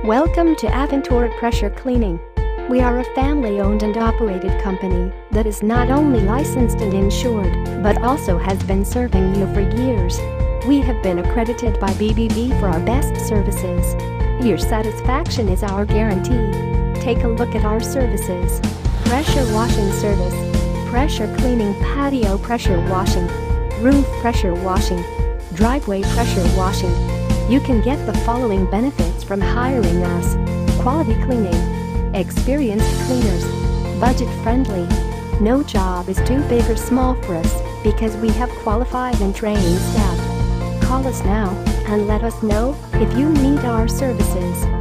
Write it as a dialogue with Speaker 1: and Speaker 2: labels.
Speaker 1: Welcome to Aventura Pressure Cleaning. We are a family-owned and operated company that is not only licensed and insured, but also has been serving you for years. We have been accredited by BBB for our best services. Your satisfaction is our guarantee. Take a look at our services. Pressure washing service, pressure cleaning, patio pressure washing, roof pressure washing, driveway pressure washing. You can get the following benefits from hiring us: quality cleaning, experienced cleaners, budget-friendly. No job is too big or small for us because we have qualified and trained staff. Call us now and let us know if you need our services.